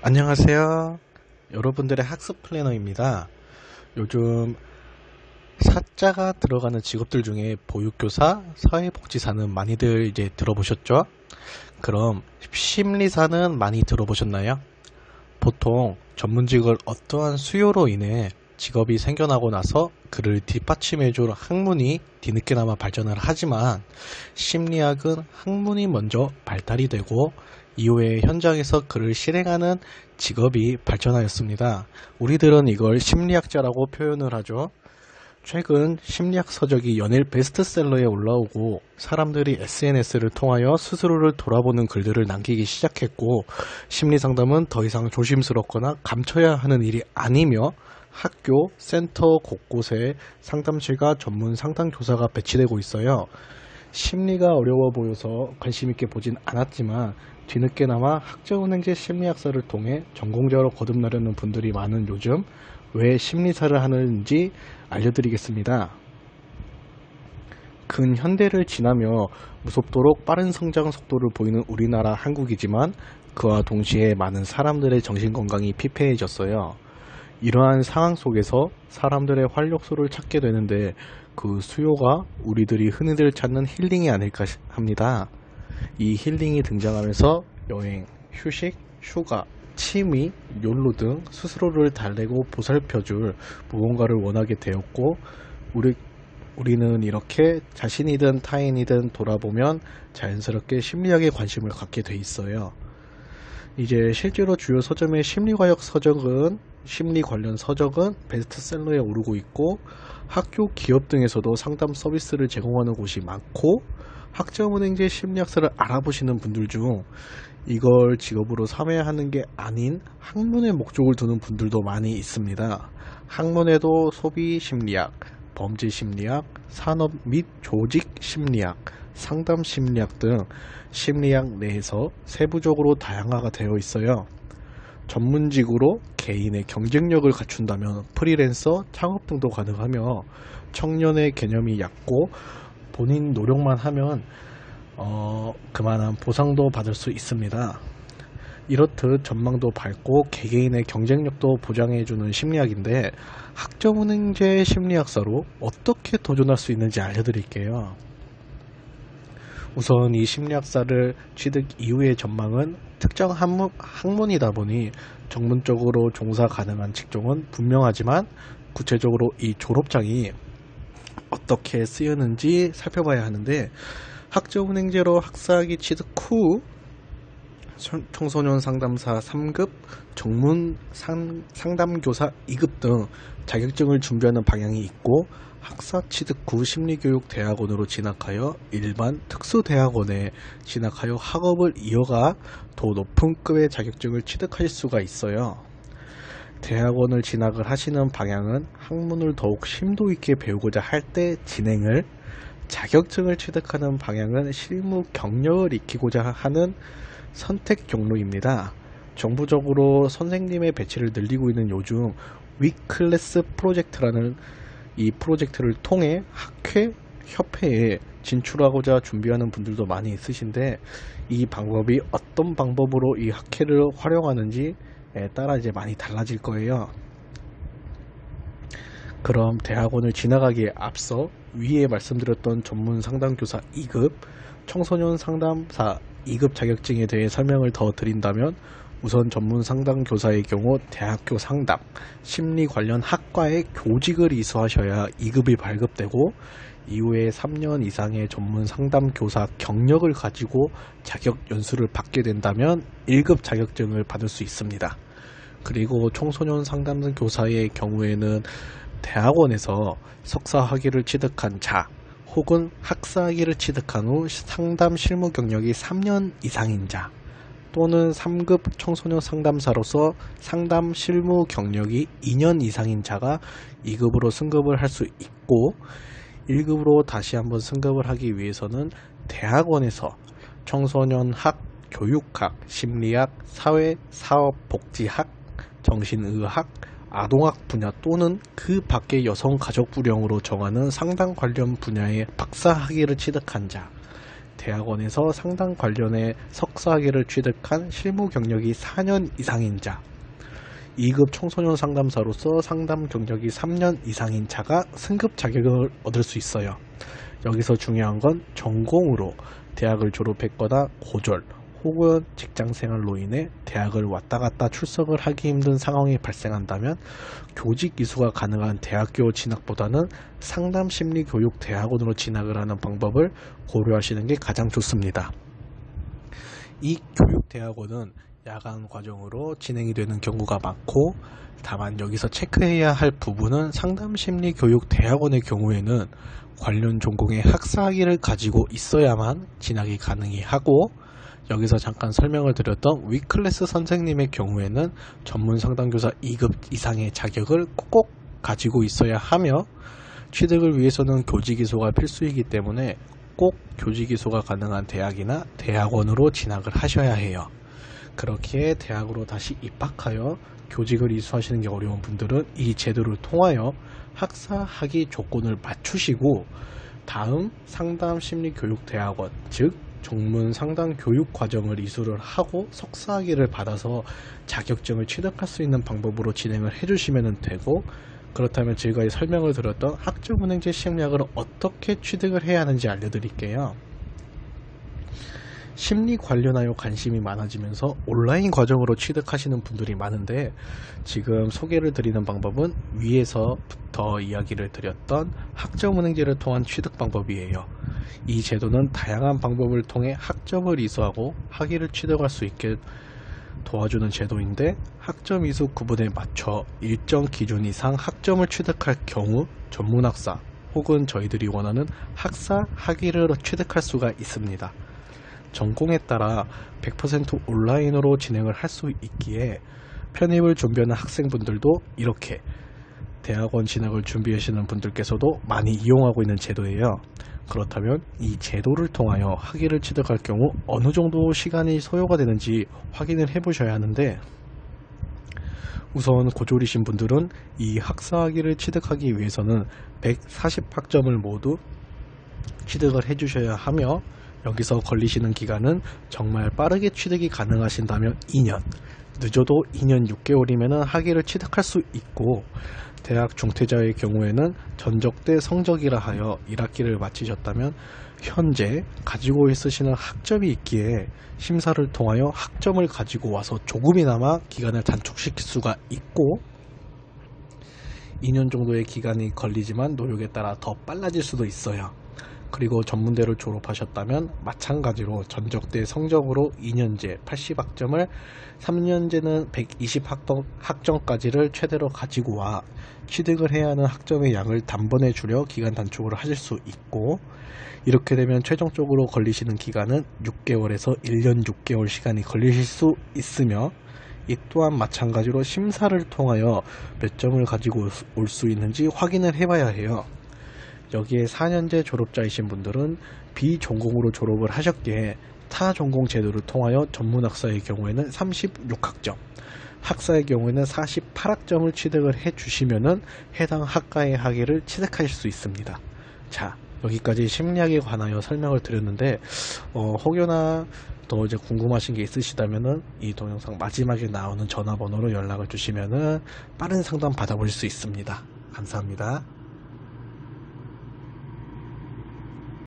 안녕하세요. 여러분들의 학습 플래너입니다. 요즘 사자가 들어가는 직업들 중에 보육교사, 사회복지사는 많이들 이제 들어보셨죠? 그럼 심리사는 많이 들어보셨나요? 보통 전문직을 어떠한 수요로 인해 직업이 생겨나고 나서 그를 뒷받침해줄 학문이 뒤늦게나마 발전을 하지만 심리학은 학문이 먼저 발달이 되고 이후에 현장에서 그를 실행하는 직업이 발전하였습니다. 우리들은 이걸 심리학자라고 표현을 하죠. 최근 심리학 서적이 연일 베스트셀러에 올라오고 사람들이 SNS를 통하여 스스로를 돌아보는 글들을 남기기 시작했고 심리상담은 더 이상 조심스럽거나 감춰야 하는 일이 아니며 학교, 센터 곳곳에 상담실과 전문 상담교사가 배치되고 있어요. 심리가 어려워 보여서 관심 있게 보진 않았지만 뒤늦게나마 학자은행제 심리학사를 통해 전공자로 거듭나려는 분들이 많은 요즘 왜 심리사를 하는지 알려드리겠습니다. 근현대를 지나며 무섭도록 빠른 성장 속도를 보이는 우리나라 한국이지만 그와 동시에 많은 사람들의 정신건강이 피폐해졌어요. 이러한 상황 속에서 사람들의 활력소를 찾게 되는데 그 수요가 우리들이 흔히들 찾는 힐링이 아닐까 합니다. 이 힐링이 등장하면서 여행, 휴식, 휴가, 취미, 욜로 등 스스로를 달래고 보살펴줄 무언가를 원하게 되었고 우리는 이렇게 자신이든 타인이든 돌아보면 자연스럽게 심리학에 관심을 갖게 돼 있어요. 이제 실제로 주요 서점의 심리 관련 서적은 베스트셀러에 오르고 있고 학교, 기업 등에서도 상담 서비스를 제공하는 곳이 많고 학자은행제 심리학사를 알아보시는 분들 중 이걸 직업으로 삼아야 하는 게 아닌 학문의 목적을 두는 분들도 많이 있습니다. 학문에도 소비 심리학, 범죄 심리학, 산업 및 조직 심리학, 상담 심리학 등 심리학 내에서 세부적으로 다양화가 되어 있어요. 전문직으로 개인의 경쟁력을 갖춘다면 프리랜서, 창업 등도 가능하며 청년의 개념이 얕고 본인 노력만 하면 그만한 보상도 받을 수 있습니다. 이렇듯 전망도 밝고 개개인의 경쟁력도 보장해주는 심리학인데 학자은행제 심리학사로 어떻게 도전할 수 있는지 알려드릴게요. 우선 이 심리학사를 취득 이후의 전망은 특정 학문이다 보니 전문적으로 종사 가능한 직종은 분명하지만 구체적으로 이 졸업장이 어떻게 쓰였는지 살펴봐야 하는데 학자은행제로 학사학위 취득 후 청소년 상담사 3급, 전문 상담교사 2급 등 자격증을 준비하는 방향이 있고 학사 취득 후 심리교육 대학원으로 진학하여 일반 특수대학원에 진학하여 학업을 이어가 더 높은 급의 자격증을 취득하실 수가 있어요. 대학원을 진학을 하시는 방향은 학문을 더욱 심도 있게 배우고자 할 때 진행을, 자격증을 취득하는 방향은 실무 경력을 익히고자 하는 선택 경로입니다. 정부적으로 선생님의 배치를 늘리고 있는 요즘 위클래스 프로젝트라는 이 프로젝트를 통해 학회, 협회에 진출하고자 준비하는 분들도 많이 있으신데 이 방법이 어떤 방법으로 이 학회를 활용하는지에 따라 이제 많이 달라질 거예요. 그럼 대학원을 진학하기에 앞서 위에 말씀드렸던 전문 상담교사 2급, 청소년 상담사 2급 자격증에 대해 설명을 더 드린다면 우선 전문 상담교사의 경우 대학교 상담, 심리 관련 학과에 교직을 이수하셔야 2급이 발급되고 이후에 3년 이상의 전문 상담교사 경력을 가지고 자격 연수를 받게 된다면 1급 자격증을 받을 수 있습니다. 그리고 청소년 상담교사의 경우에는 대학원에서 석사 학위를 취득한 자 혹은 학사 학위를 취득한 후 상담 실무 경력이 3년 이상인 자 또는 3급 청소년 상담사로서 상담 실무 경력이 2년 이상인 자가 2급으로 승급을 할 수 있고 1급으로 다시 한번 승급을 하기 위해서는 대학원에서 청소년학, 교육학, 심리학, 사회, 사업, 복지학, 정신의학, 아동학 분야 또는 그 밖의 여성 가족 부령으로 정하는 상담 관련 분야의 박사 학위를 취득한 자 대학원에서 상담 관련해 석사학위를 취득한 실무 경력이 4년 이상인 자, 2급 청소년 상담사로서 상담 경력이 3년 이상인 자가 승급 자격을 얻을 수 있어요. 여기서 중요한 건 전공으로 대학을 졸업했거나 고졸 혹은 직장생활로 인해 대학을 왔다 갔다 출석을 하기 힘든 상황이 발생한다면 교직 이수가 가능한 대학교 진학보다는 상담심리교육대학원으로 진학을 하는 방법을 고려하시는 게 가장 좋습니다. 이 교육대학원은 야간 과정으로 진행이 되는 경우가 많고, 다만 여기서 체크해야 할 부분은 상담심리교육대학원의 경우에는 관련 전공의 학사학위를 가지고 있어야만 진학이 가능하고, 여기서 잠깐 설명을 드렸던 위클래스 선생님의 경우에는 전문 상담교사 2급 이상의 자격을 꼭 가지고 있어야 하며, 취득을 위해서는 교직이수가 필수이기 때문에 꼭 교직이수가 가능한 대학이나 대학원으로 진학을 하셔야 해요. 그렇게 대학으로 다시 입학하여 교직을 이수하시는 게 어려운 분들은 이 제도를 통하여 학사 학위 조건을 맞추시고 다음 상담심리교육대학원, 즉 전문 상담 교육 과정을 이수를 하고 석사학위를 받아서 자격증을 취득할 수 있는 방법으로 진행을 해주시면 되고, 그렇다면 지금까지 설명을 드렸던 학점은행제 심리학을 어떻게 취득을 해야 하는지 알려드릴게요. 심리 관련하여 관심이 많아지면서 온라인 과정으로 취득하시는 분들이 많은데, 지금 소개를 드리는 방법은 위에서부터 이야기를 드렸던 학점은행제를 통한 취득 방법이에요. 이 제도는 다양한 방법을 통해 학점을 이수하고 학위를 취득할 수 있게 도와주는 제도인데, 학점 이수 구분에 맞춰 일정 기준 이상 학점을 취득할 경우 전문학사 혹은 저희들이 원하는 학사 학위를 취득할 수가 있습니다. 전공에 따라 100% 온라인으로 진행을 할 수 있기에 편입을 준비하는 학생분들도 이렇게 대학원 진학을 준비하시는 분들께서도 많이 이용하고 있는 제도예요. 그렇다면 이 제도를 통하여 학위를 취득할 경우 어느 정도 시간이 소요가 되는지 확인을 해 보셔야 하는데, 우선 고졸이신 분들은 이 학사학위를 취득하기 위해서는 140학점을 모두 취득을 해 주셔야 하며, 여기서 걸리시는 기간은 정말 빠르게 취득이 가능하신다면 2년, 늦어도 2년 6개월이면 학위를 취득할 수 있고, 대학 중퇴자의 경우에는 전적대 성적이라 하여 1학기를 마치셨다면 현재 가지고 있으시는 학점이 있기에 심사를 통하여 학점을 가지고 와서 조금이나마 기간을 단축시킬 수가 있고, 2년 정도의 기간이 걸리지만 노력에 따라 더 빨라질 수도 있어요. 그리고 전문대를 졸업하셨다면 마찬가지로 전적대 성적으로 2년제 80학점을 3년제는 120학점까지를 최대로 가지고 와 취득을 해야 하는 학점의 양을 단번에 줄여 기간 단축을 하실 수 있고, 이렇게 되면 최종적으로 걸리시는 기간은 6개월에서 1년 6개월 시간이 걸리실 수 있으며, 이 또한 마찬가지로 심사를 통하여 몇 점을 가지고 올 수 있는지 확인을 해봐야 해요. 여기에 4년제 졸업자이신 분들은 비전공으로 졸업을 하셨기에 타 전공 제도를 통하여 전문학사의 경우에는 36학점, 학사의 경우에는 48학점을 취득을 해주시면은 해당 학과의 학위를 취득하실 수 있습니다. 자, 여기까지 심리학에 관하여 설명을 드렸는데, 혹여나 더 이제 궁금하신 게 있으시다면은 이 동영상 마지막에 나오는 전화번호로 연락을 주시면은 빠른 상담 받아볼 수 있습니다. 감사합니다.